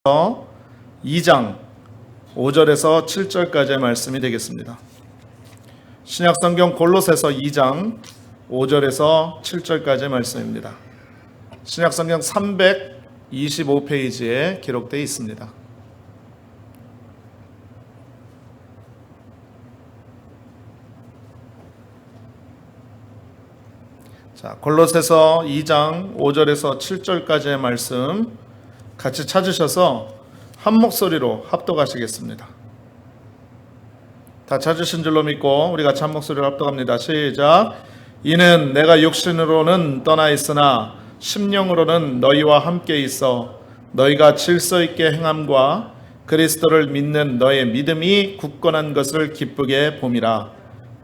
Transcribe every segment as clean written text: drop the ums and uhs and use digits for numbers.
2장 5절에서 7절까지의 말씀이 되겠습니다. 신약성경 골로새서 2장 5절에서 7절까지의 말씀입니다. 신약성경 325페이지에 기록되어 있습니다. 자, 골로새서 2장 5절에서 7절까지의 말씀 같이 찾으셔서 한 목소리로 합독하시겠습니다. 다 찾으신 줄로 믿고 우리 같이 한 목소리로 합독합니다. 시작. 이는 내가 육신으로는 떠나 있으나 심령으로는 너희와 함께 있어 너희가 질서 있게 행함과 그리스도를 믿는 너의 믿음이 굳건한 것을 기쁘게 봄이라.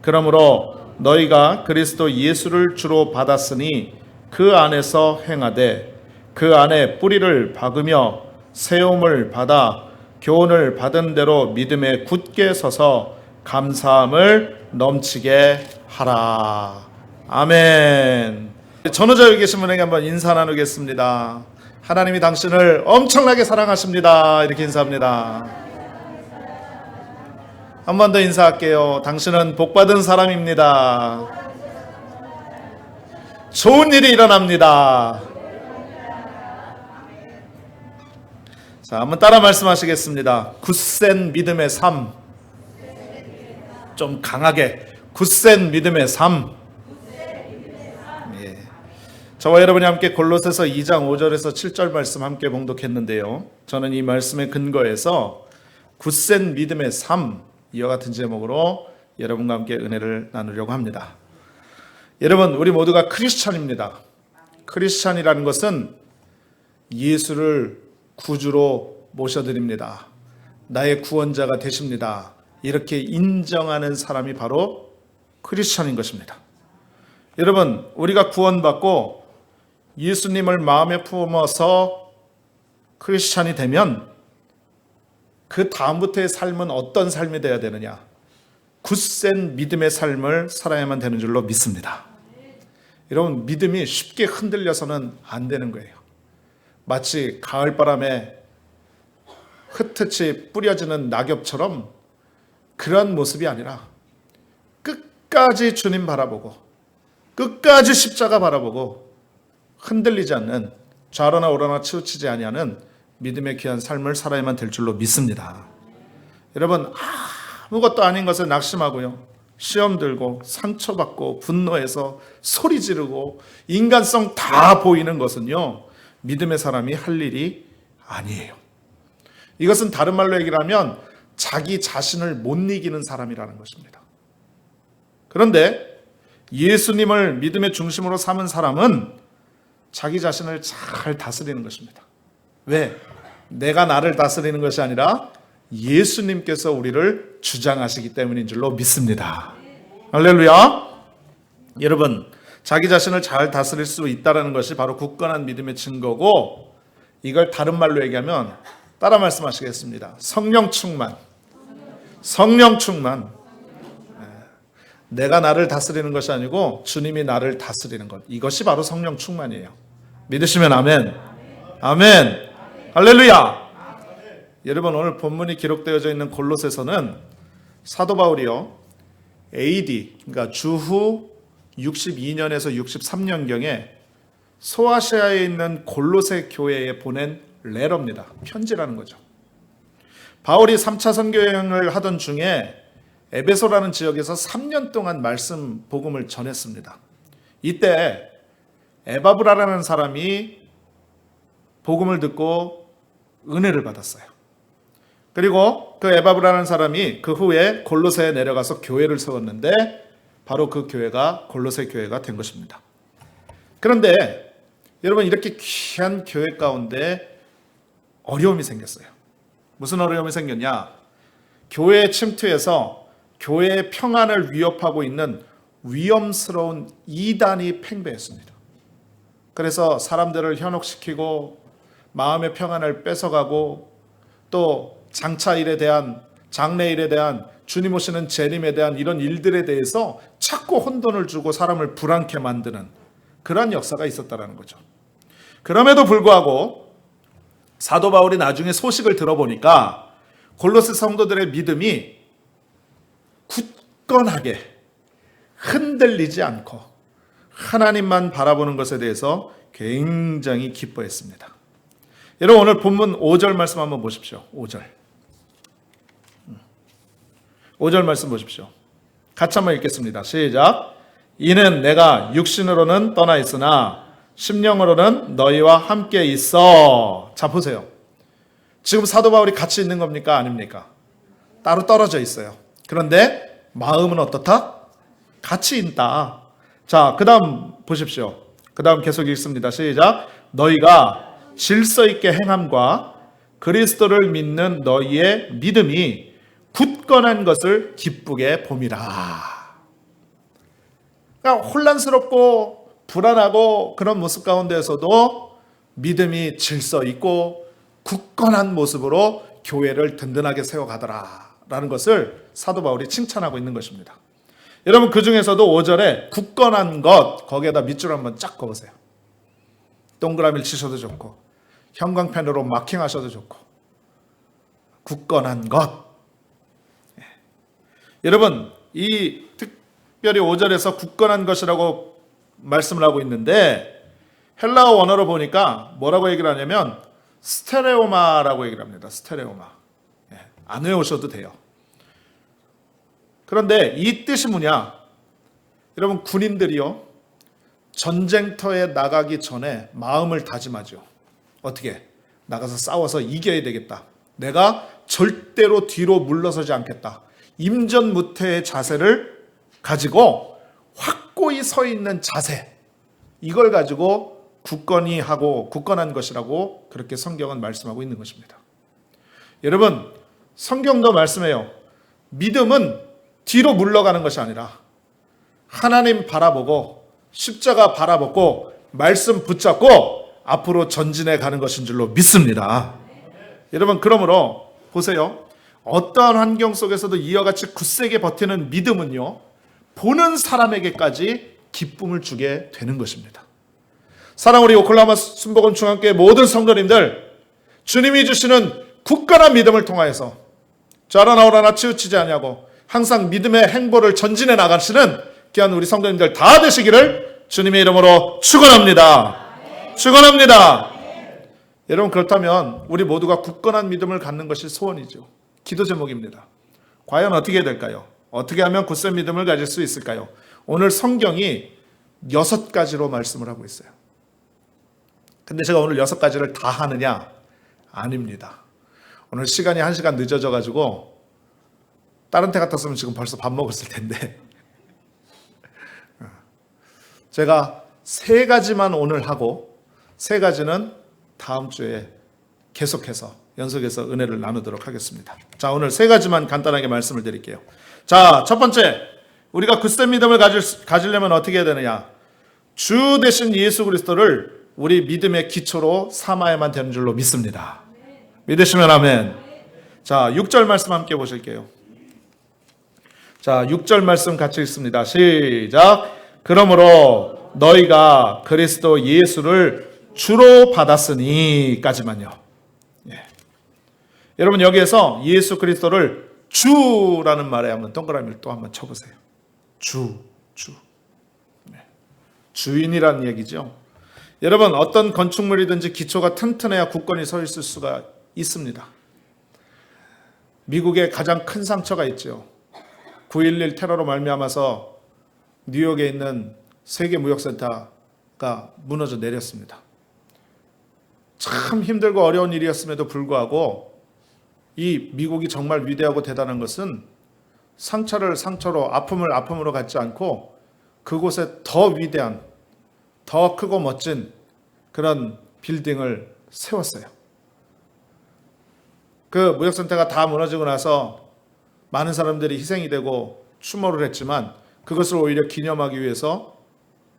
그러므로 너희가 그리스도 예수를 주로 받았으니 그 안에서 행하되 그 안에 뿌리를 박으며 세움을 받아 교훈을 받은 대로 믿음에 굳게 서서 감사함을 넘치게 하라. 아멘. 전우자 여기 계신 분에게 한번 인사 나누겠습니다. 하나님이 당신을 엄청나게 사랑하십니다. 이렇게 인사합니다. 한 번 더 인사할게요. 당신은 복받은 사람입니다. 좋은 일이 일어납니다. 자, 한번 따라 말씀하시겠습니다. 굳센 믿음의 삶. 좀 강하게. 굳센 믿음의 삶. 예. 저와 여러분이 함께 골로새서 2장 5절에서 7절 말씀 함께 봉독했는데요. 저는 이 말씀의 근거에서 굳센 믿음의 삶, 이와 같은 제목으로 여러분과 함께 은혜를 나누려고 합니다. 여러분, 우리 모두가 크리스찬입니다. 크리스찬이라는 것은 예수를 구주로 모셔드립니다. 나의 구원자가 되십니다. 이렇게 인정하는 사람이 바로 크리스찬인 것입니다. 여러분, 우리가 구원받고 예수님을 마음에 품어서 크리스찬이 되면 그 다음부터의 삶은 어떤 삶이 되어야 되느냐? 굳센 믿음의 삶을 살아야만 되는 줄로 믿습니다. 여러분, 믿음이 쉽게 흔들려서는 안 되는 거예요. 마치 가을바람에 흩어치 뿌려지는 낙엽처럼 그런 모습이 아니라 끝까지 주님 바라보고 끝까지 십자가 바라보고 흔들리지 않는, 좌로나 우로나 치우치지 아니하는 믿음의 귀한 삶을 살아야만 될 줄로 믿습니다. 여러분, 아무것도 아닌 것을 낙심하고요, 시험 들고 상처받고 분노해서 소리 지르고 인간성 다 보이는 것은요, 믿음의 사람이 할 일이 아니에요. 이것은 다른 말로 얘기를 하면 자기 자신을 못 이기는 사람이라는 것입니다. 그런데 예수님을 믿음의 중심으로 삼은 사람은 자기 자신을 잘 다스리는 것입니다. 왜? 내가 나를 다스리는 것이 아니라 예수님께서 우리를 주장하시기 때문인 줄로 믿습니다. 할렐루야. 여러분, 자기 자신을 잘 다스릴 수 있다는 것이 바로 굳건한 믿음의 증거고, 이걸 다른 말로 얘기하면 따라 말씀하시겠습니다. 성령 충만. 성령 충만. 내가 나를 다스리는 것이 아니고 주님이 나를 다스리는 것, 이것이 바로 성령 충만이에요. 믿으시면 아멘. 아멘. 할렐루야. 여러분, 오늘 본문이 기록되어져 있는 골로새서는 사도 바울이요, AD, 그러니까 주후 62년에서 63년경에 소아시아에 있는 골로새 교회에 보낸 레터입니다. 편지라는 거죠. 바울이 3차 선교 여행을 하던 중에 에베소라는 지역에서 3년 동안 말씀 복음을 전했습니다. 이때 에바브라라는 사람이 복음을 듣고 은혜를 받았어요. 그리고 그 에바브라라는 사람이 그 후에 골로새에 내려가서 교회를 세웠는데 바로 그 교회가 골로새 교회가 된 것입니다. 그런데 여러분, 이렇게 귀한 교회 가운데 어려움이 생겼어요. 무슨 어려움이 생겼냐? 교회에 침투해서 교회의 평안을 위협하고 있는 위험스러운 이단이 팽배했습니다. 그래서 사람들을 현혹시키고 마음의 평안을 뺏어가고 또 장차일에 대한, 장래일에 대한, 주님 오시는 재림에 대한 이런 일들에 대해서 자꾸 혼돈을 주고 사람을 불안케 만드는 그런 역사가 있었다는 거죠. 그럼에도 불구하고 사도 바울이 나중에 소식을 들어보니까 골로새 성도들의 믿음이 굳건하게 흔들리지 않고 하나님만 바라보는 것에 대해서 굉장히 기뻐했습니다. 여러분 오늘 본문 5절 말씀 한번 보십시오. 5절 말씀 보십시오. 같이 한번 읽겠습니다. 시작. 이는 내가 육신으로는 떠나 있으나 심령으로는 너희와 함께 있어. 자 보세요. 지금 사도 바울이 같이 있는 겁니까? 아닙니까? 따로 떨어져 있어요. 그런데 마음은 어떻다? 같이 있다. 자, 그 다음 보십시오. 그 다음 계속 읽습니다. 시작. 너희가 질서 있게 행함과 그리스도를 믿는 너희의 믿음이 굳건한 것을 기쁘게 봄이라. 그러니까 혼란스럽고 불안하고 그런 모습 가운데에서도 믿음이 질서 있고 굳건한 모습으로 교회를 든든하게 세워가더라 라는 것을 사도 바울이 칭찬하고 있는 것입니다. 여러분 그 중에서도 5절에 굳건한 것 거기에다 밑줄 한번 쫙 그어보세요. 동그라미를 치셔도 좋고 형광펜으로 마킹하셔도 좋고 굳건한 것. 여러분 이 특별히 5절에서 굳건한 것이라고 말씀을 하고 있는데 헬라어 원어로 보니까 뭐라고 얘기를 하냐면 스테레오마라고 얘기를 합니다. 스테레오마. 안 외우셔도 돼요. 그런데 이 뜻이 뭐냐? 여러분 군인들이요 전쟁터에 나가기 전에 마음을 다짐하죠. 어떻게? 나가서 싸워서 이겨야 되겠다. 내가 절대로 뒤로 물러서지 않겠다. 임전무태의 자세를 가지고 확고히 서 있는 자세, 이걸 가지고 굳건히 하고 굳건한 것이라고 그렇게 성경은 말씀하고 있는 것입니다. 여러분 성경도 말씀해요. 믿음은 뒤로 물러가는 것이 아니라 하나님 바라보고 십자가 바라보고 말씀 붙잡고 앞으로 전진해 가는 것인 줄로 믿습니다. 여러분 그러므로 보세요. 어떠한 환경 속에서도 이와 같이 굳세게 버티는 믿음은요 보는 사람에게까지 기쁨을 주게 되는 것입니다. 사랑 우리 오클라호마 순복음 중앙교회 모든 성도님들, 주님이 주시는 굳건한 믿음을 통하여서 좌라 나오라나 치우치지 아니하고 항상 믿음의 행보를 전진해 나가시는 귀한 우리 성도님들 다 되시기를 주님의 이름으로 축원합니다. 축원합니다. 여러분 그렇다면 우리 모두가 굳건한 믿음을 갖는 것이 소원이죠. 기도 제목입니다. 과연 어떻게 해야 될까요? 어떻게 하면 굳센 믿음을 가질 수 있을까요? 오늘 성경이 6가지로 말씀을 하고 있어요. 근데 제가 오늘 6가지를 다 하느냐? 아닙니다. 오늘 시간이 1시간 늦어져 가지고 다른 때 같았으면 지금 벌써 밥 먹었을 텐데 제가 3가지만 오늘 하고 3가지는 다음 주에 계속해서 연속해서 은혜를 나누도록 하겠습니다. 자, 오늘 3가지만 간단하게 말씀을 드릴게요. 자, 첫 번째, 우리가 굳센 믿음을 가지려면 어떻게 해야 되느냐? 주 대신 예수 그리스도를 우리 믿음의 기초로 삼아야만 되는 줄로 믿습니다. 믿으시면 아멘. 자, 6절 말씀 함께 보실게요. 자, 6절 말씀 같이 읽습니다. 시작. 그러므로 너희가 그리스도 예수를 주로 받았으니까지만요. 예. 여러분 여기에서 예수 그리스도를 주라는 말에 한번 동그라미를 또 한번 쳐보세요. 주. 네. 주인이라는 얘기죠. 여러분 어떤 건축물이든지 기초가 튼튼해야 굳건히 서 있을 수가 있습니다. 미국에 가장 큰 상처가 있죠. 9.11 테러로 말미암아서 뉴욕에 있는 세계무역센터가 무너져 내렸습니다. 참 힘들고 어려운 일이었음에도 불구하고 이 미국이 정말 위대하고 대단한 것은 상처를 상처로 아픔을 아픔으로 갖지 않고 그곳에 더 위대한 더 크고 멋진 그런 빌딩을 세웠어요. 그 무역센터가 다 무너지고 나서 많은 사람들이 희생이 되고 추모를 했지만 그것을 오히려 기념하기 위해서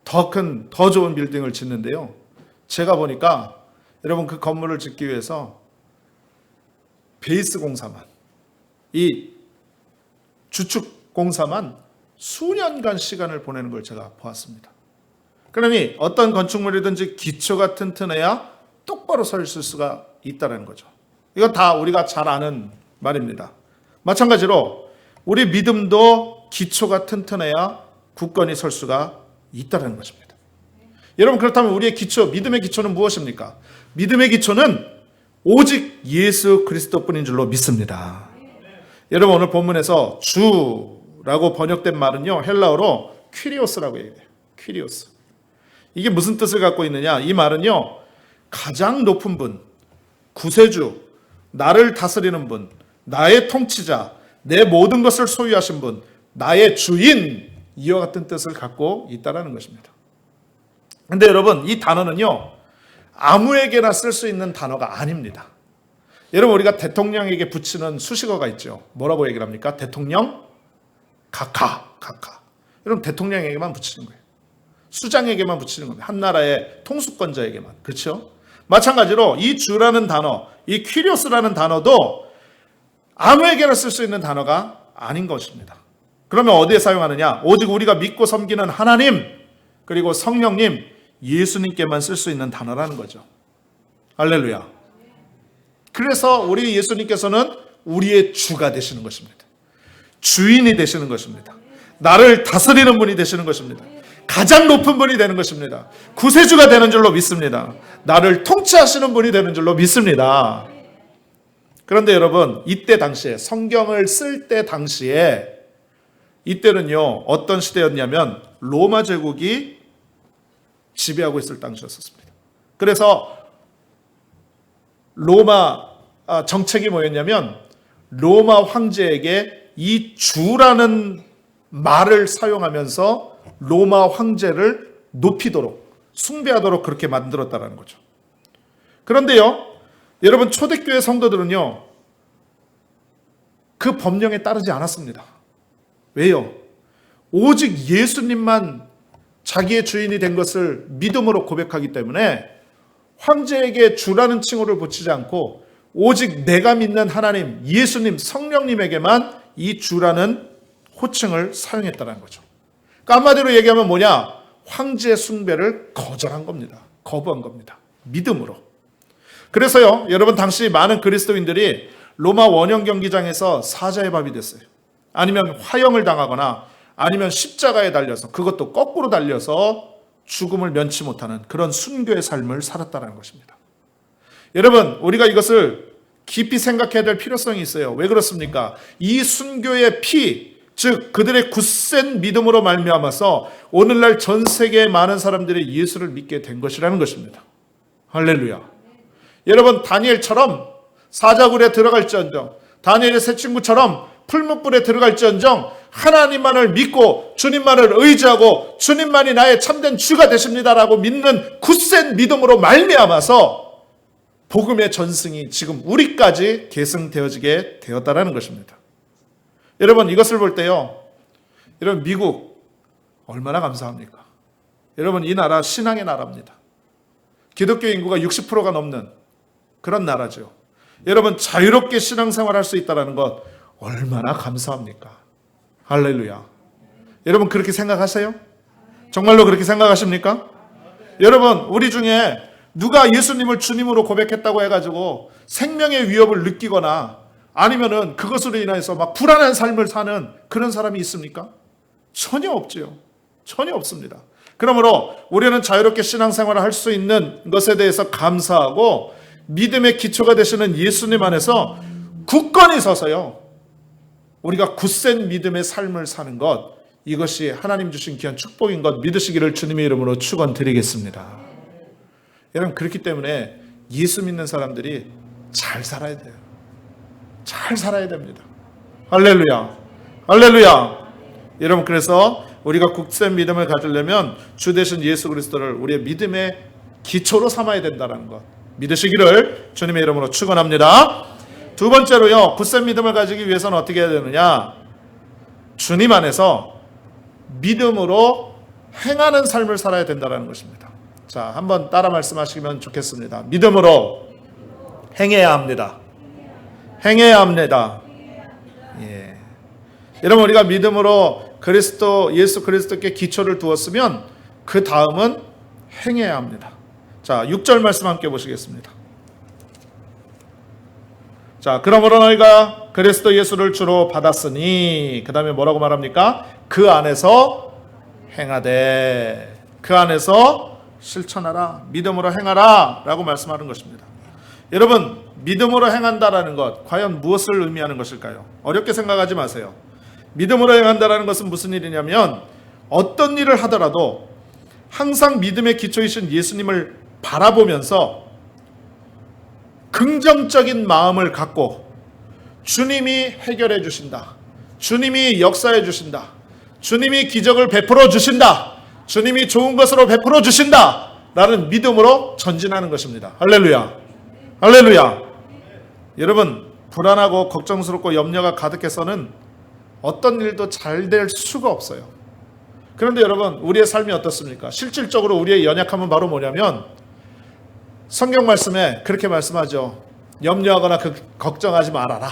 더 큰, 더 좋은 빌딩을 짓는데요. 제가 보니까 여러분 그 건물을 짓기 위해서 베이스 공사만, 이 주축 공사만 수년간 시간을 보내는 걸 제가 보았습니다. 그러니 어떤 건축물이든지 기초가 튼튼해야 똑바로 서 있을 수가 있다는 거죠. 이건 다 우리가 잘 아는 말입니다. 마찬가지로 우리 믿음도 기초가 튼튼해야 굳건히 설 수가 있다는 것입니다. 여러분, 그렇다면 우리의 기초, 믿음의 기초는 무엇입니까? 믿음의 기초는 오직 예수 그리스도뿐인 줄로 믿습니다. 여러분, 오늘 본문에서 주라고 번역된 말은요, 헬라어로 퀴리오스라고 얘기해요. 퀴리오스. 이게 무슨 뜻을 갖고 있느냐? 이 말은요, 가장 높은 분, 구세주, 나를 다스리는 분, 나의 통치자, 내 모든 것을 소유하신 분, 나의 주인, 이와 같은 뜻을 갖고 있다는 것입니다. 근데 여러분, 이 단어는요, 아무에게나 쓸 수 있는 단어가 아닙니다. 여러분, 우리가 대통령에게 붙이는 수식어가 있죠. 뭐라고 얘기를 합니까? 대통령 각하. 여러분, 대통령에게만 붙이는 거예요. 수장에게만 붙이는 겁니다. 한 나라의 통수권자에게만. 그렇죠? 마찬가지로 이 주라는 단어, 이 퀴리오스라는 단어도 아무에게나 쓸 수 있는 단어가 아닌 것입니다. 그러면 어디에 사용하느냐? 오직 우리가 믿고 섬기는 하나님, 그리고 성령님, 예수님께만 쓸 수 있는 단어라는 거죠. 할렐루야. 그래서 우리 예수님께서는 우리의 주가 되시는 것입니다. 주인이 되시는 것입니다. 나를 다스리는 분이 되시는 것입니다. 가장 높은 분이 되는 것입니다. 구세주가 되는 줄로 믿습니다. 나를 통치하시는 분이 되는 줄로 믿습니다. 그런데 여러분, 당시에 성경을 쓸 때 당시에 이때는요, 어떤 시대였냐면 로마 제국이 지배하고 있을 당시였습니다. 그래서 로마 정책이 뭐였냐면 로마 황제에게 이 주라는 말을 사용하면서 로마 황제를 높이도록, 숭배하도록 그렇게 만들었다는 거죠. 그런데요, 여러분, 초대교회 성도들은요, 그 법령에 따르지 않았습니다. 왜요? 오직 예수님만 자기의 주인이 된 것을 믿음으로 고백하기 때문에 황제에게 주라는 칭호를 붙이지 않고 오직 내가 믿는 하나님, 예수님, 성령님에게만 이 주라는 호칭을 사용했다는 거죠. 그러니까 한마디로 얘기하면 뭐냐? 황제 숭배를 거절한 겁니다. 거부한 겁니다. 믿음으로. 그래서요, 여러분, 당시 많은 그리스도인들이 로마 원형 경기장에서 사자의 밥이 됐어요. 아니면 화형을 당하거나 아니면 십자가에 달려서, 그것도 거꾸로 달려서 죽음을 면치 못하는 그런 순교의 삶을 살았다는 것입니다. 여러분, 우리가 이것을 깊이 생각해야 될 필요성이 있어요. 왜 그렇습니까? 이 순교의 피, 즉 그들의 굳센 믿음으로 말미암아서 오늘날 전 세계의 많은 사람들이 예수를 믿게 된 것이라는 것입니다. 할렐루야. 여러분, 다니엘처럼 사자굴에 들어갈지언정, 다니엘의 세 친구처럼 풀무불에 들어갈지언정 하나님만을 믿고 주님만을 의지하고 주님만이 나의 참된 주가 되십니다라고 믿는 굳센 믿음으로 말미암아서 복음의 전승이 지금 우리까지 계승되어지게 되었다는 것입니다. 여러분, 이것을 볼 때요, 여러분, 미국 얼마나 감사합니까? 여러분, 이 나라 신앙의 나라입니다. 기독교 인구가 60%가 넘는 그런 나라죠. 여러분, 자유롭게 신앙생활할 수 있다는 것 얼마나 감사합니까? 할렐루야. 여러분, 그렇게 생각하세요? 정말로 그렇게 생각하십니까? 여러분, 우리 중에 누가 예수님을 주님으로 고백했다고 해가지고 생명의 위협을 느끼거나 아니면은 그것으로 인해서 막 불안한 삶을 사는 그런 사람이 있습니까? 전혀 없지요. 전혀 없습니다. 그러므로 우리는 자유롭게 신앙생활을 할 수 있는 것에 대해서 감사하고 믿음의 기초가 되시는 예수님 안에서 굳건히 서서요, 우리가 굳센 믿음의 삶을 사는 것, 이것이 하나님 주신 귀한 축복인 것 믿으시기를 주님의 이름으로 축원드리겠습니다. 여러분, 그렇기 때문에 예수 믿는 사람들이 잘 살아야 돼요. 잘 살아야 됩니다. 할렐루야. 할렐루야. 여러분, 그래서 우리가 굳센 믿음을 가지려면 주 되신 예수 그리스도를 우리의 믿음의 기초로 삼아야 된다는 것 믿으시기를 주님의 이름으로 축원합니다. 두 번째로요, 굳센 믿음을 가지기 위해서는 어떻게 해야 되느냐? 주님 안에서 믿음으로 행하는 삶을 살아야 된다는 것입니다. 자, 한번 따라 말씀하시면 좋겠습니다. 믿음으로 행해야 합니다. 행해야 합니다. 예. 여러분, 우리가 믿음으로 예수 그리스도께 기초를 두었으면 그 다음은 행해야 합니다. 자, 6절 말씀 함께 보시겠습니다. 자, 그러므로 너희가 그리스도 예수를 주로 받았으니, 그 다음에 뭐라고 말합니까? 그 안에서 행하되, 그 안에서 실천하라, 믿음으로 행하라 라고 말씀하는 것입니다. 여러분, 믿음으로 행한다라는 것, 과연 무엇을 의미하는 것일까요? 어렵게 생각하지 마세요. 믿음으로 행한다라는 것은 무슨 일이냐면, 어떤 일을 하더라도 항상 믿음의 기초이신 예수님을 바라보면서 긍정적인 마음을 갖고 주님이 해결해 주신다, 주님이 역사해 주신다, 주님이 기적을 베풀어 주신다, 주님이 좋은 것으로 베풀어 주신다 라는 믿음으로 전진하는 것입니다. 할렐루야, 할렐루야. 여러분, 불안하고 걱정스럽고 염려가 가득해서는 어떤 일도 잘 될 수가 없어요. 그런데 여러분, 우리의 삶이 어떻습니까? 실질적으로 우리의 연약함은 바로 뭐냐면, 성경 말씀에 그렇게 말씀하죠. 염려하거나 걱정하지 말아라.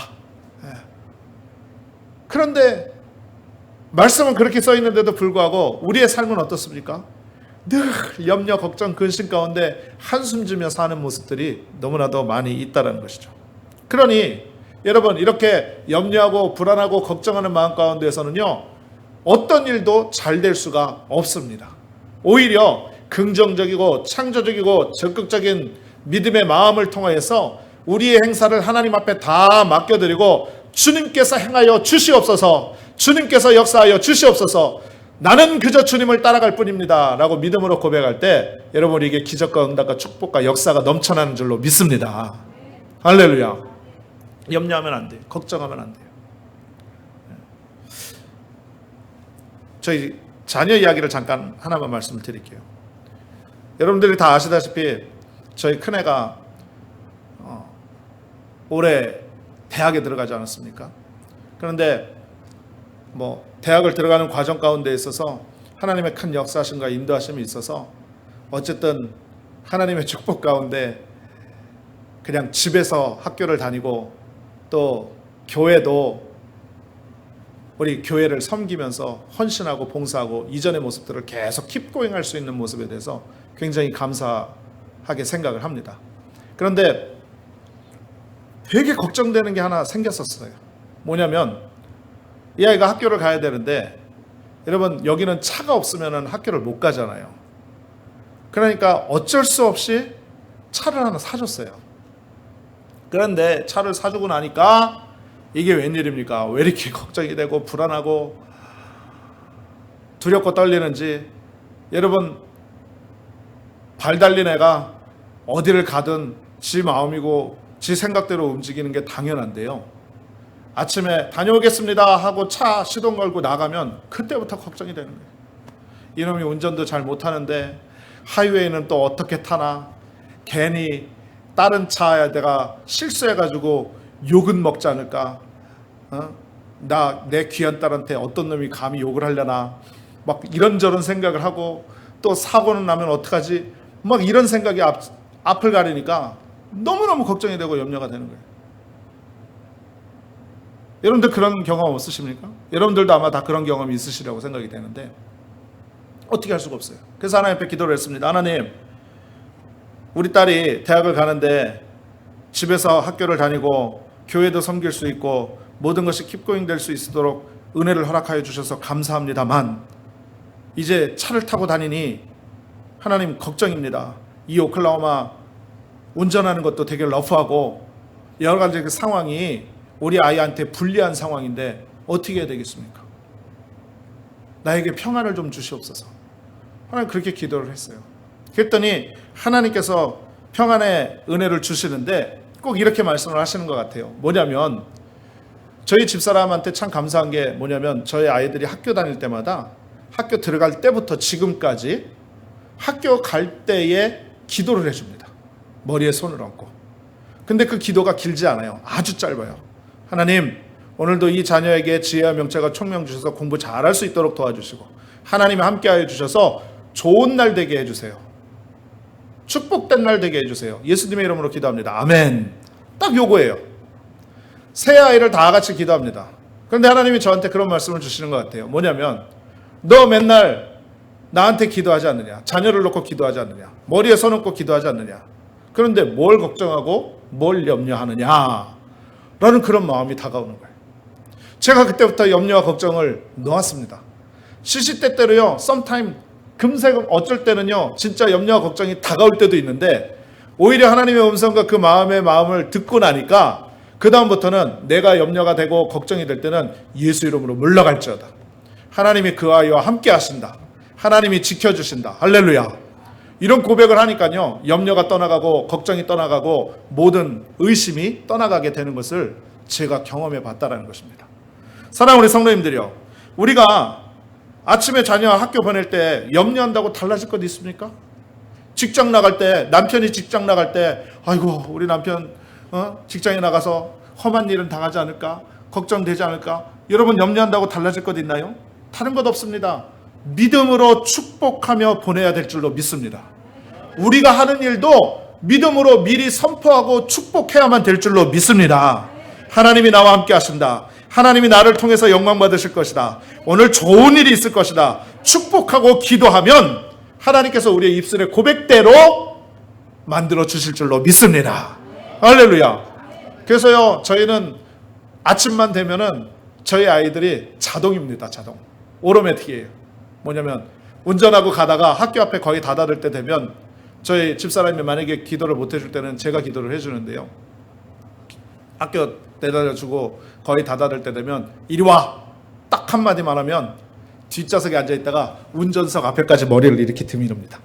그런데 말씀은 그렇게 써 있는데도 불구하고 우리의 삶은 어떻습니까? 늘 염려, 걱정, 근심 가운데 한숨 지며 사는 모습들이 너무나도 많이 있다는 것이죠. 그러니 여러분, 이렇게 염려하고 불안하고 걱정하는 마음 가운데에서는요, 어떤 일도 잘 될 수가 없습니다. 오히려 긍정적이고 창조적이고 적극적인 믿음의 마음을 통하여서 우리의 행사를 하나님 앞에 다 맡겨드리고, 주님께서 행하여 주시옵소서, 주님께서 역사하여 주시옵소서, 나는 그저 주님을 따라갈 뿐입니다 라고 믿음으로 고백할 때, 여러분, 이게 기적과 응답과 축복과 역사가 넘쳐나는 줄로 믿습니다. 할렐루야. 염려하면 안 돼요. 걱정하면 안 돼요. 저희 자녀 이야기를 잠깐 하나만 말씀을 드릴게요. 여러분들이 다 아시다시피 저희 큰애가 올해 대학에 들어가지 않았습니까? 그런데 대학을 들어가는 과정 가운데 있어서 하나님의 큰 역사하심과 인도하심이 있어서 어쨌든 하나님의 축복 가운데 그냥 집에서 학교를 다니고, 또 교회도 우리 교회를 섬기면서 헌신하고 봉사하고 이전의 모습들을 계속 킵고잉할 수 있는 모습에 대해서 굉장히 감사하게 생각을 합니다. 그런데 되게 걱정되는 게 하나 생겼었어요. 뭐냐면, 이 아이가 학교를 가야 되는데, 여러분, 여기는 차가 없으면 학교를 못 가잖아요. 그러니까 어쩔 수 없이 차를 하나 사줬어요. 그런데 차를 사주고 나니까 이게 웬일입니까? 왜 이렇게 걱정이 되고 불안하고 두렵고 떨리는지. 여러분, 발 달린 애가 어디를 가든 지 마음이고 지 생각대로 움직이는 게 당연한데요, 아침에 다녀오겠습니다 하고 차 시동 걸고 나가면 그때부터 걱정이 되는 거예요. 이놈이 운전도 잘 못하는데 하이웨이는 또 어떻게 타나, 괜히 다른 차에 내가 실수해가지고 욕은 먹지 않을까, 내 귀한 딸한테 어떤 놈이 감히 욕을 하려나, 막 이런저런 생각을 하고, 또 사고는 나면 어떡하지, 막 이런 생각이 앞을 가리니까 너무너무 걱정이 되고 염려가 되는 거예요. 여러분들 그런 경험 없으십니까? 여러분들도 아마 다 그런 경험이 있으시라고 생각이 되는데 어떻게 할 수가 없어요. 그래서 하나님 앞에 기도를 했습니다. 하나님, 우리 딸이 대학을 가는데 집에서 학교를 다니고 교회도 섬길 수 있고 모든 것이 킵고잉 될 수 있도록 은혜를 허락하여 주셔서 감사합니다만, 이제 차를 타고 다니니 하나님 걱정입니다. 이 오클라호마 운전하는 것도 되게 러프하고 여러 가지 그 상황이 우리 아이한테 불리한 상황인데 어떻게 해야 되겠습니까? 나에게 평안을 좀 주시옵소서. 하나님 그렇게 기도를 했어요. 그랬더니 하나님께서 평안의 은혜를 주시는데 꼭 이렇게 말씀을 하시는 것 같아요. 뭐냐면, 저희 집사람한테 참 감사한 게 뭐냐면, 저희 아이들이 학교 다닐 때마다 학교 들어갈 때부터 지금까지 학교 갈 때에 기도를 해줍니다. 머리에 손을 얹고. 근데 그 기도가 길지 않아요. 아주 짧아요. 하나님, 오늘도 이 자녀에게 지혜와 명철과 총명 주셔서 공부 잘할 수 있도록 도와주시고, 하나님이 함께하여 주셔서 좋은 날 되게 해주세요. 축복된 날 되게 해주세요. 예수님의 이름으로 기도합니다. 아멘. 딱 요거예요. 세 아이를 다 같이 기도합니다. 그런데 하나님이 저한테 그런 말씀을 주시는 것 같아요. 뭐냐면, 너 맨날 나한테 기도하지 않느냐? 자녀를 놓고 기도하지 않느냐? 머리에 손 얹고 기도하지 않느냐? 그런데 뭘 걱정하고 뭘 염려하느냐? 라는 그런 마음이 다가오는 거예요. 제가 그때부터 염려와 걱정을 놓았습니다. 시시때때로요, sometime, 금세 어쩔 때는요, 진짜 염려와 걱정이 다가올 때도 있는데, 오히려 하나님의 음성과 그 마음을 듣고 나니까, 그다음부터는 내가 염려가 되고 걱정이 될 때는 예수 이름으로 물러갈지어다. 하나님이 그 아이와 함께 하신다. 하나님이 지켜주신다. 할렐루야. 이런 고백을 하니까요, 염려가 떠나가고 걱정이 떠나가고 모든 의심이 떠나가게 되는 것을 제가 경험해 봤다는 것입니다. 사랑하는 우리 성도님들이요, 우리가 아침에 자녀 학교 보낼 때 염려한다고 달라질 것 있습니까? 직장 나갈 때, 남편이 직장 나갈 때, 아이고 우리 남편 직장에 나가서 험한 일은 당하지 않을까? 걱정되지 않을까? 여러분, 염려한다고 달라질 것 있나요? 다른 것 없습니다. 믿음으로 축복하며 보내야 될 줄로 믿습니다. 우리가 하는 일도 믿음으로 미리 선포하고 축복해야만 될 줄로 믿습니다. 하나님이 나와 함께 하신다. 하나님이 나를 통해서 영광 받으실 것이다. 오늘 좋은 일이 있을 것이다. 축복하고 기도하면 하나님께서 우리의 입술의 고백대로 만들어 주실 줄로 믿습니다. 할렐루야. 그래서요, 저희는 아침만 되면은 저희 아이들이 자동입니다. 자동. 오토매틱이에요. 뭐냐면 운전하고 가다가 학교 앞에 거의 다 닫을 때 되면 저희 집사람이 만약에 기도를 못 해줄 때는 제가 기도를 해주는데요. 학교 내다주고 거의 다 닫을 때 되면 이리 와! 딱 한마디만 하면 뒷좌석에 앉아있다가 운전석 앞에까지 머리를 이렇게 드미릅니다.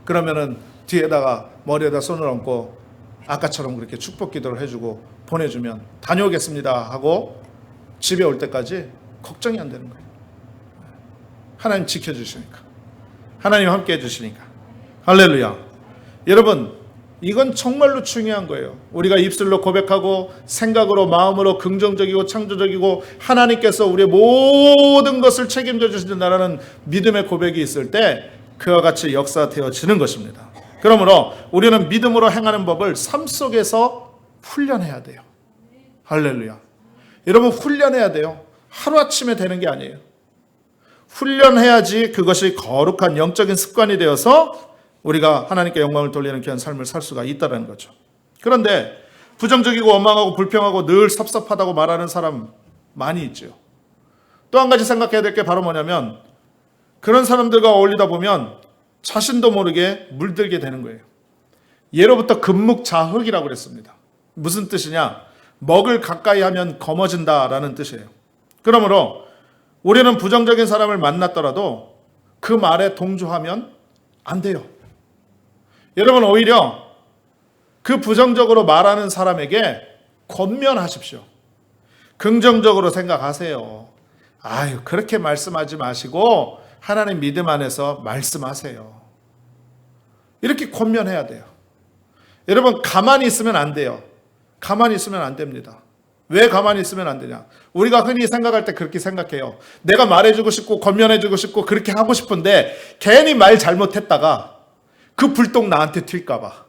그러면은 뒤에다가 머리에다 손을 얹고 아까처럼 그렇게 축복 기도를 해주고 보내주면 다녀오겠습니다 하고 집에 올 때까지 걱정이 안 되는 거예요. 하나님 지켜주시니까, 하나님 함께 해주시니까. 할렐루야. 여러분, 이건 정말로 중요한 거예요. 우리가 입술로 고백하고 생각으로, 마음으로 긍정적이고 창조적이고 하나님께서 우리의 모든 것을 책임져 주신다라는 믿음의 고백이 있을 때 그와 같이 역사되어지는 것입니다. 그러므로 우리는 믿음으로 행하는 법을 삶 속에서 훈련해야 돼요. 할렐루야. 여러분, 훈련해야 돼요. 하루아침에 되는 게 아니에요. 훈련해야지 그것이 거룩한 영적인 습관이 되어서 우리가 하나님께 영광을 돌리는 귀한 삶을 살 수가 있다는 거죠. 그런데 부정적이고 원망하고 불평하고 늘 섭섭하다고 말하는 사람 많이 있죠. 또 한 가지 생각해야 될 게 바로 뭐냐면, 그런 사람들과 어울리다 보면 자신도 모르게 물들게 되는 거예요. 예로부터 금묵자흑이라고 그랬습니다. 무슨 뜻이냐? 먹을 가까이 하면 검어진다라는 뜻이에요. 그러므로 우리는 부정적인 사람을 만났더라도 그 말에 동조하면 안 돼요. 여러분, 오히려 그 부정적으로 말하는 사람에게 권면하십시오. 긍정적으로 생각하세요. 아유, 그렇게 말씀하지 마시고 하나님 믿음 안에서 말씀하세요. 이렇게 권면해야 돼요. 여러분, 가만히 있으면 안 돼요. 가만히 있으면 안 됩니다. 왜 가만히 있으면 안 되냐? 우리가 흔히 생각할 때 그렇게 생각해요. 내가 말해주고 싶고 권면해주고 싶고 그렇게 하고 싶은데 괜히 말 잘못했다가 그 불똥 나한테 튈까봐,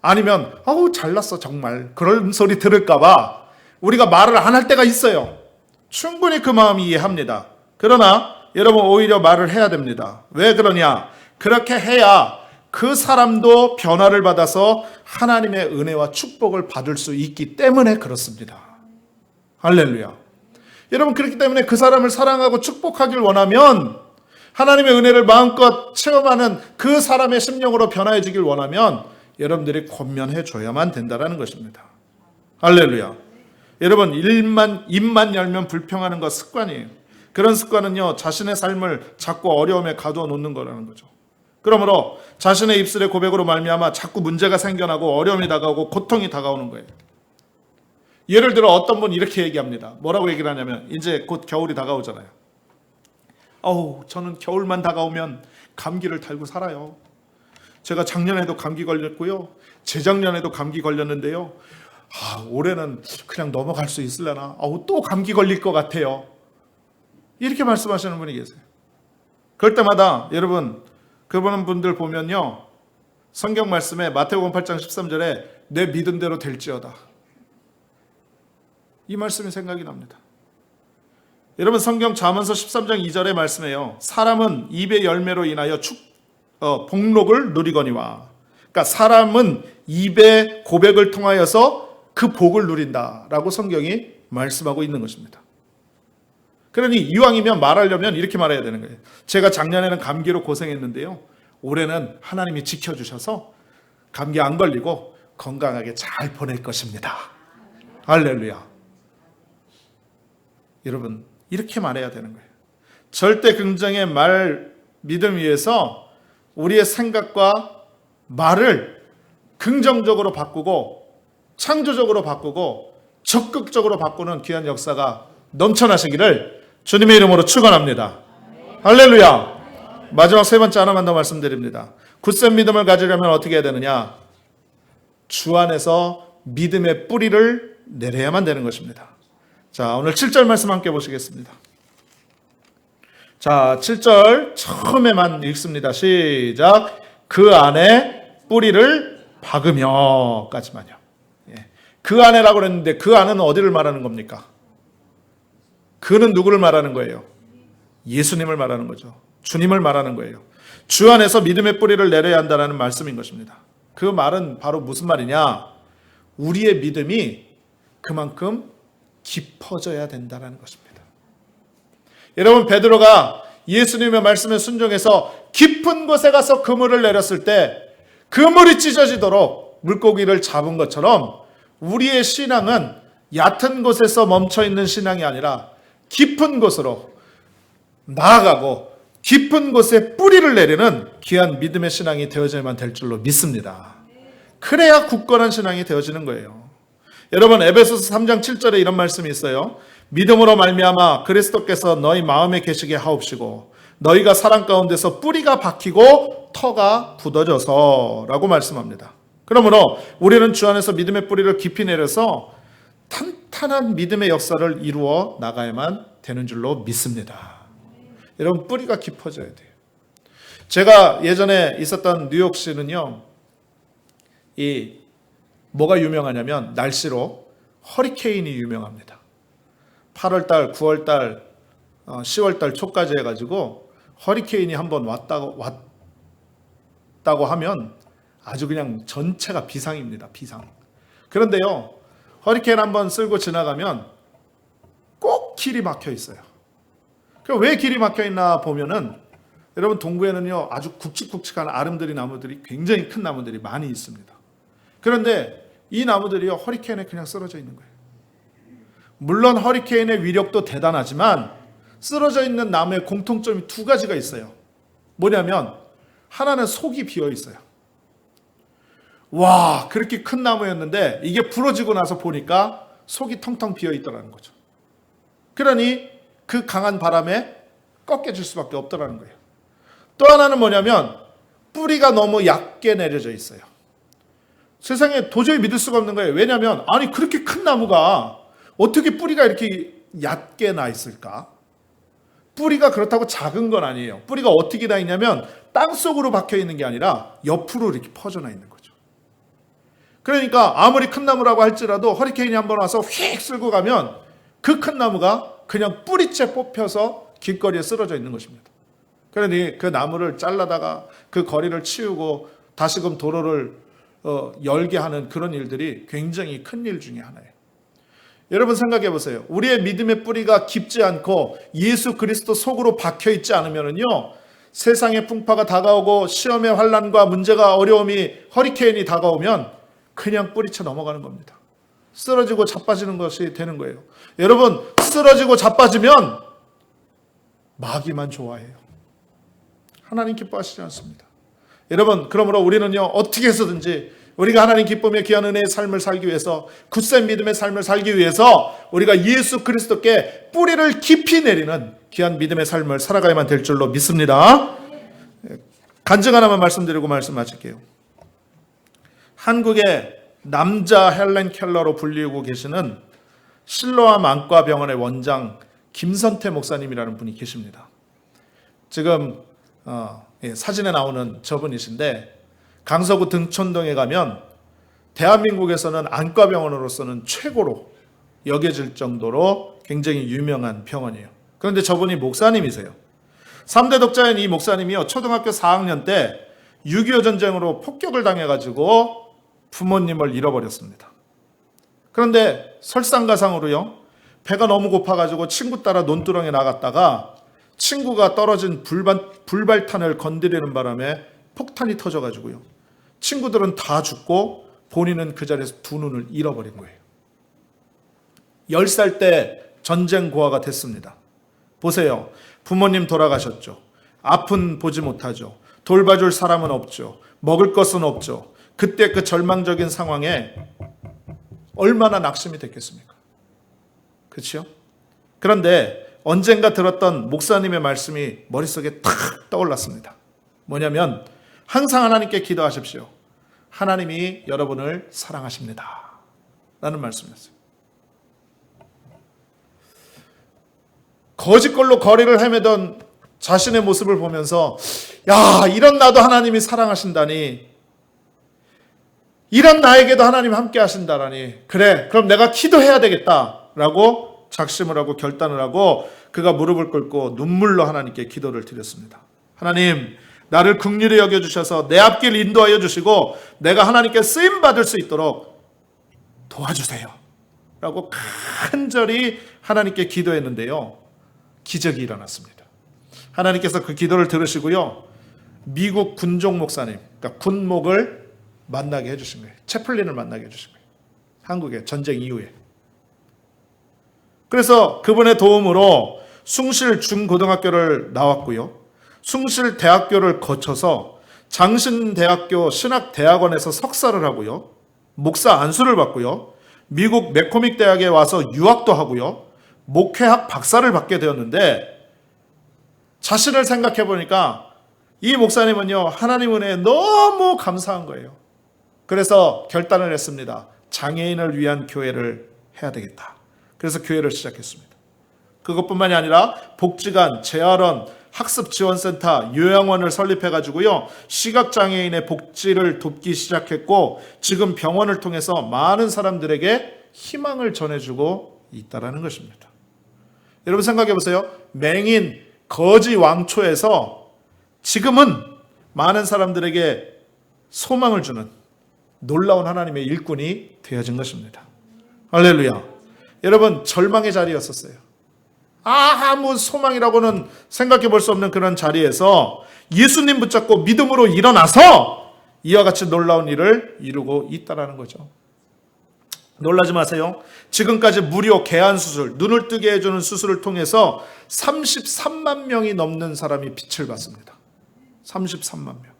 아니면 아우 잘났어 정말 그런 소리 들을까봐 우리가 말을 안 할 때가 있어요. 충분히 그 마음 이해합니다. 그러나 여러분, 오히려 말을 해야 됩니다. 왜 그러냐? 그렇게 해야 그 사람도 변화를 받아서 하나님의 은혜와 축복을 받을 수 있기 때문에 그렇습니다. 할렐루야. 여러분, 그렇기 때문에 그 사람을 사랑하고 축복하길 원하면, 하나님의 은혜를 마음껏 체험하는 그 사람의 심령으로 변화해지길 원하면 여러분들이 권면해 줘야만 된다는 것입니다. 할렐루야. 여러분, 입만 열면 불평하는 것 습관이에요. 그런 습관은요, 자신의 삶을 자꾸 어려움에 가두어 놓는 거라는 거죠. 그러므로 자신의 입술의 고백으로 말미암아 자꾸 문제가 생겨나고 어려움이 다가오고 고통이 다가오는 거예요. 예를 들어 어떤 분 이렇게 얘기합니다. 뭐라고 얘기를 하냐면, 이제 곧 겨울이 다가오잖아요. 저는 겨울만 다가오면 감기를 달고 살아요. 제가 작년에도 감기 걸렸고요. 재작년에도 감기 걸렸는데요. 올해는 그냥 넘어갈 수 있으려나? 또 감기 걸릴 것 같아요. 이렇게 말씀하시는 분이 계세요. 그럴 때마다 여러분, 그분 분들 보면요, 성경 말씀에 마태복음 8장 13절에 내 믿은 대로 될지어다, 이 말씀이 생각이 납니다. 여러분 성경 잠언서 13장 2절에 말씀해요. 사람은 입의 열매로 인하여 복록을 누리거니와. 그러니까 사람은 입의 고백을 통하여서 그 복을 누린다라고 성경이 말씀하고 있는 것입니다. 그러니 이왕이면 말하려면 이렇게 말해야 되는 거예요. 제가 작년에는 감기로 고생했는데요. 올해는 하나님이 지켜주셔서 감기 안 걸리고 건강하게 잘 보낼 것입니다. 할렐루야. 여러분 이렇게 말해야 되는 거예요. 절대 긍정의 믿음 위에서 우리의 생각과 말을 긍정적으로 바꾸고 창조적으로 바꾸고 적극적으로 바꾸는 귀한 역사가 넘쳐나시기를 주님의 이름으로 축원합니다. 할렐루야. 마지막 세 번째 하나만 더 말씀드립니다. 굳센 믿음을 가지려면 어떻게 해야 되느냐? 주 안에서 믿음의 뿌리를 내려야만 되는 것입니다. 자, 오늘 7절 말씀 함께 보시겠습니다. 자, 7절 처음에만 읽습니다. 시작. 그 안에 뿌리를 박으며까지만요. 그 안에라고 그랬는데 그 안은 어디를 말하는 겁니까? 그는 누구를 말하는 거예요? 예수님을 말하는 거죠. 주님을 말하는 거예요. 주 안에서 믿음의 뿌리를 내려야 한다는 말씀인 것입니다. 그 말은 바로 무슨 말이냐? 우리의 믿음이 그만큼 깊어져야 된다는 것입니다. 여러분 베드로가 예수님의 말씀에 순종해서 깊은 곳에 가서 그물을 내렸을 때 그물이 찢어지도록 물고기를 잡은 것처럼 우리의 신앙은 얕은 곳에서 멈춰있는 신앙이 아니라 깊은 곳으로 나아가고 깊은 곳에 뿌리를 내리는 귀한 믿음의 신앙이 되어져야만 될 줄로 믿습니다. 그래야 굳건한 신앙이 되어지는 거예요. 여러분 에베소서 3장 7절에 이런 말씀이 있어요. 믿음으로 말미암아 그리스도께서 너희 마음에 계시게 하옵시고 너희가 사랑 가운데서 뿌리가 박히고 터가 굳어져서 라고 말씀합니다. 그러므로 우리는 주 안에서 믿음의 뿌리를 깊이 내려서 탄탄한 믿음의 역사를 이루어 나가야만 되는 줄로 믿습니다. 여러분 뿌리가 깊어져야 돼요. 제가 예전에 있었던 뉴욕시는요, 뭐가 유명하냐면 날씨로 허리케인이 유명합니다. 8월달, 9월달, 10월달 초까지 해가지고 허리케인이 한번 왔다고 하면 아주 그냥 전체가 비상입니다. 비상. 그런데요, 허리케인 한번 쓸고 지나가면 꼭 길이 막혀 있어요. 왜 길이 막혀 있나 보면은 여러분 동부에는요 아주 굵직굵직한 아름드리 나무들이 굉장히 큰 나무들이 많이 있습니다. 그런데 이 나무들이요 허리케인에 그냥 쓰러져 있는 거예요. 물론 허리케인의 위력도 대단하지만 쓰러져 있는 나무의 공통점이 두 가지가 있어요. 뭐냐면 하나는 속이 비어 있어요. 와, 그렇게 큰 나무였는데 이게 부러지고 나서 보니까 속이 텅텅 비어 있더라는 거죠. 그러니 그 강한 바람에 꺾여질 수밖에 없더라는 거예요. 또 하나는 뭐냐면 뿌리가 너무 얕게 내려져 있어요. 세상에 도저히 믿을 수가 없는 거예요. 왜냐하면 아니 그렇게 큰 나무가 어떻게 뿌리가 이렇게 얕게 나 있을까? 뿌리가 그렇다고 작은 건 아니에요. 뿌리가 어떻게 나 있냐면 땅속으로 박혀 있는 게 아니라 옆으로 이렇게 퍼져나 있는 거죠. 그러니까 아무리 큰 나무라고 할지라도 허리케인이 한번 와서 휙 쓸고 가면 그 큰 나무가 그냥 뿌리째 뽑혀서 길거리에 쓰러져 있는 것입니다. 그러니 그 나무를 잘라다가 그 거리를 치우고 다시금 도로를 열게 하는 그런 일들이 굉장히 큰 일 중에 하나예요. 여러분 생각해 보세요. 우리의 믿음의 뿌리가 깊지 않고 예수 그리스도 속으로 박혀 있지 않으면요, 세상의 풍파가 다가오고 시험의 환난과 문제가 어려움이 허리케인이 다가오면 그냥 뿌리쳐 넘어가는 겁니다. 쓰러지고 자빠지는 것이 되는 거예요. 여러분 쓰러지고 자빠지면 마귀만 좋아해요. 하나님 기뻐하시지 않습니다. 여러분 그러므로 우리는요 어떻게 해서든지 우리가 하나님 기쁨의 귀한 은혜의 삶을 살기 위해서 굳센 믿음의 삶을 살기 위해서 우리가 예수 그리스도께 뿌리를 깊이 내리는 귀한 믿음의 삶을 살아가야만 될 줄로 믿습니다. 간증 하나만 말씀드리고 말씀 마칠게요. 한국의 남자 헬렌 켈러로 불리고 계시는 실로암 안과병원의 원장 김선태 목사님이라는 분이 계십니다. 지금 사진에 나오는 저분이신데 강서구 등촌동에 가면 대한민국에서는 안과병원으로서는 최고로 여겨질 정도로 굉장히 유명한 병원이에요. 그런데 저분이 목사님이세요. 3대 독자인 이 목사님이요, 초등학교 4학년 때 6.25 전쟁으로 폭격을 당해가지고 부모님을 잃어버렸습니다. 그런데 설상가상으로요, 배가 너무 고파가지고 친구 따라 논두렁에 나갔다가 친구가 떨어진 불발탄을 건드리는 바람에 폭탄이 터져가지고요, 친구들은 다 죽고 본인은 그 자리에서 두 눈을 잃어버린 거예요. 10살 때 전쟁 고아가 됐습니다. 보세요. 부모님 돌아가셨죠. 아픈 보지 못하죠. 돌봐줄 사람은 없죠. 먹을 것은 없죠. 그때 그 절망적인 상황에 얼마나 낙심이 됐겠습니까? 그렇죠? 그런데 언젠가 들었던 목사님의 말씀이 머릿속에 탁 떠올랐습니다. 뭐냐면 항상 하나님께 기도하십시오. 하나님이 여러분을 사랑하십니다. 라는 말씀이었어요. 거짓걸로 거리를 헤매던 자신의 모습을 보면서, 야, 이런 나도 하나님이 사랑하신다니, 이런 나에게도 하나님 함께 하신다라니, 그래, 그럼 내가 기도해야 되겠다라고 작심을 하고 결단을 하고 그가 무릎을 꿇고 눈물로 하나님께 기도를 드렸습니다. 하나님, 나를 긍휼히 여겨주셔서 내 앞길 인도하여 주시고 내가 하나님께 쓰임받을 수 있도록 도와주세요 라고 간절히 하나님께 기도했는데요, 기적이 일어났습니다. 하나님께서 그 기도를 들으시고요, 미국 군종 목사님, 그러니까 군목을 만나게 해주신 거예요. 채플린을 만나게 해주신 거예요. 한국에 전쟁 이후에. 그래서 그분의 도움으로 숭실 중고등학교를 나왔고요, 숭실 대학교를 거쳐서 장신대학교 신학대학원에서 석사를 하고요, 목사 안수를 받고요, 미국 맥코믹 대학에 와서 유학도 하고요, 목회학 박사를 받게 되었는데, 자신을 생각해 보니까 이 목사님은요, 하나님 은혜에 너무 감사한 거예요. 그래서 결단을 했습니다. 장애인을 위한 교회를 해야 되겠다. 그래서 교회를 시작했습니다. 그것뿐만이 아니라 복지관, 재활원, 학습지원센터, 요양원을 설립해가지고요, 시각장애인의 복지를 돕기 시작했고, 지금 병원을 통해서 많은 사람들에게 희망을 전해주고 있다는 것입니다. 여러분 생각해 보세요. 맹인, 거지 왕초에서 지금은 많은 사람들에게 소망을 주는 놀라운 하나님의 일꾼이 되어진 것입니다. 할렐루야. 여러분, 절망의 자리였었어요. 아무 소망이라고는 생각해 볼 수 없는 그런 자리에서 예수님 붙잡고 믿음으로 일어나서 이와 같이 놀라운 일을 이루고 있다는 거죠. 놀라지 마세요. 지금까지 무료 개안 수술, 눈을 뜨게 해주는 수술을 통해서 33만 명이 넘는 사람이 빛을 봤습니다. 33만 명.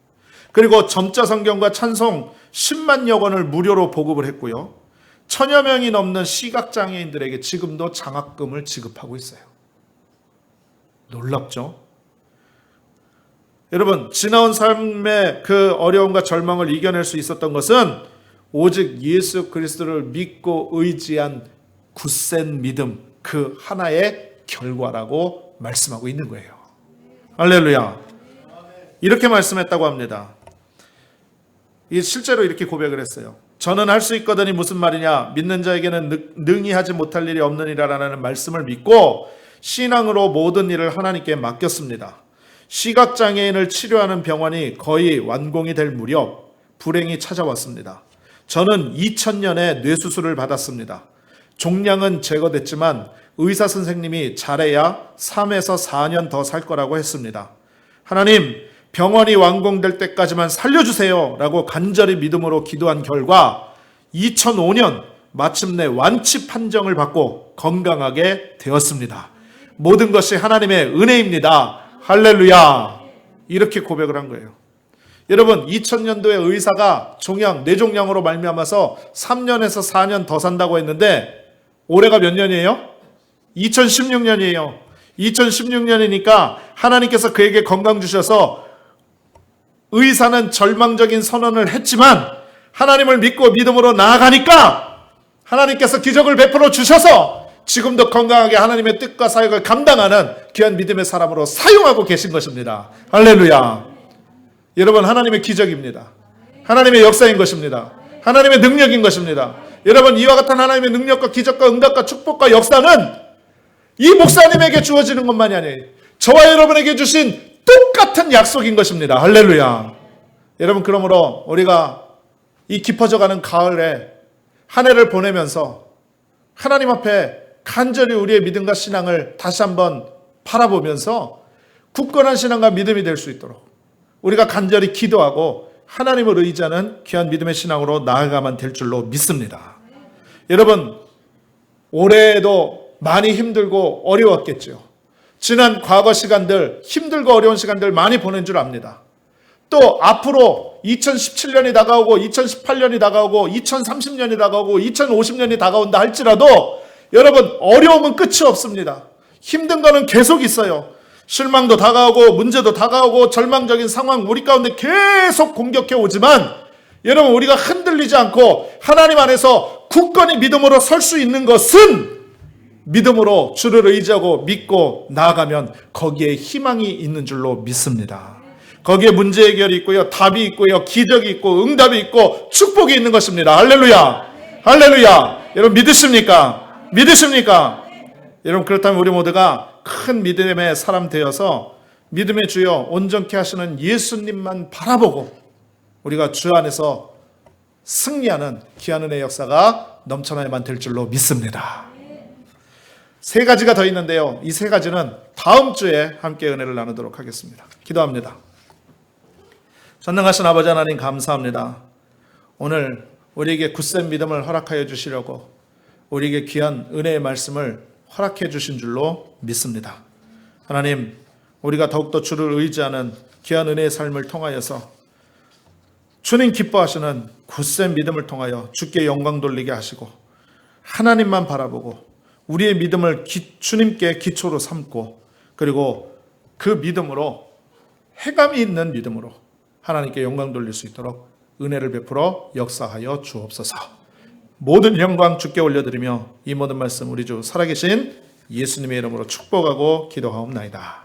그리고 점자 성경과 찬송 10만여 권을 무료로 보급을 했고요, 1000여 명이 넘는 시각장애인들에게 지금도 장학금을 지급하고 있어요. 놀랍죠? 여러분, 지나온 삶의 그 어려움과 절망을 이겨낼 수 있었던 것은 오직 예수 그리스도를 믿고 의지한 굳센 믿음, 그 하나의 결과라고 말씀하고 있는 거예요. 할렐루야. 이렇게 말씀했다고 합니다. 실제로 이렇게 고백을 했어요. 저는 할 수 있거든이 무슨 말이냐, 믿는 자에게는 능히 하지 못할 일이 없느니라라는 말씀을 믿고 신앙으로 모든 일을 하나님께 맡겼습니다. 시각장애인을 치료하는 병원이 거의 완공이 될 무렵 불행이 찾아왔습니다. 저는 2000년에 뇌수술을 받았습니다. 종양은 제거됐지만 의사 선생님이 잘해야 3에서 4년 더 살 거라고 했습니다. 하나님, 병원이 완공될 때까지만 살려주세요 라고 간절히 믿음으로 기도한 결과 2005년 마침내 완치 판정을 받고 건강하게 되었습니다. 모든 것이 하나님의 은혜입니다. 할렐루야. 이렇게 고백을 한 거예요. 여러분, 2000년도에 의사가 뇌종양으로 말미암아서 3년에서 4년 더 산다고 했는데 올해가 몇 년이에요? 2016년이에요. 2016년이니까 하나님께서 그에게 건강 주셔서 의사는 절망적인 선언을 했지만 하나님을 믿고 믿음으로 나아가니까 하나님께서 기적을 베풀어 주셔서 지금도 건강하게 하나님의 뜻과 사역을 감당하는 귀한 믿음의 사람으로 사용하고 계신 것입니다. 할렐루야. 여러분, 하나님의 기적입니다. 하나님의 역사인 것입니다. 하나님의 능력인 것입니다. 여러분, 이와 같은 하나님의 능력과 기적과 응답과 축복과 역사는 이 목사님에게 주어지는 것만이 아니에요. 저와 여러분에게 주신 똑같은 약속인 것입니다. 할렐루야. 여러분, 그러므로 우리가 이 깊어져가는 가을에 한 해를 보내면서 하나님 앞에 간절히 우리의 믿음과 신앙을 다시 한번 바라보면서 굳건한 신앙과 믿음이 될 수 있도록 우리가 간절히 기도하고 하나님을 의지하는 귀한 믿음의 신앙으로 나아가면 될 줄로 믿습니다. 여러분, 올해에도 많이 힘들고 어려웠겠죠. 지난 과거 시간들, 힘들고 어려운 시간들 많이 보낸 줄 압니다. 또 앞으로 2017년이 다가오고 2018년이 다가오고 2030년이 다가오고 2050년이 다가온다 할지라도 여러분, 어려움은 끝이 없습니다. 힘든 거는 계속 있어요. 실망도 다가오고 문제도 다가오고 절망적인 상황 우리 가운데 계속 공격해 오지만 여러분, 우리가 흔들리지 않고 하나님 안에서 굳건히 믿음으로 설 수 있는 것은 믿음으로 주를 의지하고 믿고 나아가면 거기에 희망이 있는 줄로 믿습니다. 거기에 문제 해결이 있고요, 답이 있고요, 기적이 있고 응답이 있고 축복이 있는 것입니다. 할렐루야. 할렐루야. 여러분, 믿으십니까? 믿으십니까? 여러분, 그렇다면 우리 모두가 큰 믿음의 사람 되어서 믿음의 주여 온전케 하시는 예수님만 바라보고 우리가 주 안에서 승리하는 귀한 은혜의 역사가 넘쳐나야만 될 줄로 믿습니다. 세 가지가 더 있는데요, 이 세 가지는 다음 주에 함께 은혜를 나누도록 하겠습니다. 기도합니다. 전능하신 아버지 하나님, 감사합니다. 오늘 우리에게 굳센 믿음을 허락하여 주시려고 우리에게 귀한 은혜의 말씀을 허락해 주신 줄로 믿습니다. 하나님, 우리가 더욱더 주를 의지하는 귀한 은혜의 삶을 통하여서 주님 기뻐하시는 굳센 믿음을 통하여 주께 영광 돌리게 하시고 하나님만 바라보고 우리의 믿음을 주님께 기초로 삼고 그리고 그 믿음으로 해감이 있는 믿음으로 하나님께 영광 돌릴 수 있도록 은혜를 베풀어 역사하여 주옵소서. 모든 영광 주께 올려드리며 이 모든 말씀 우리 주 살아계신 예수님의 이름으로 축복하고 기도하옵나이다.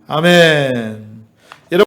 아멘.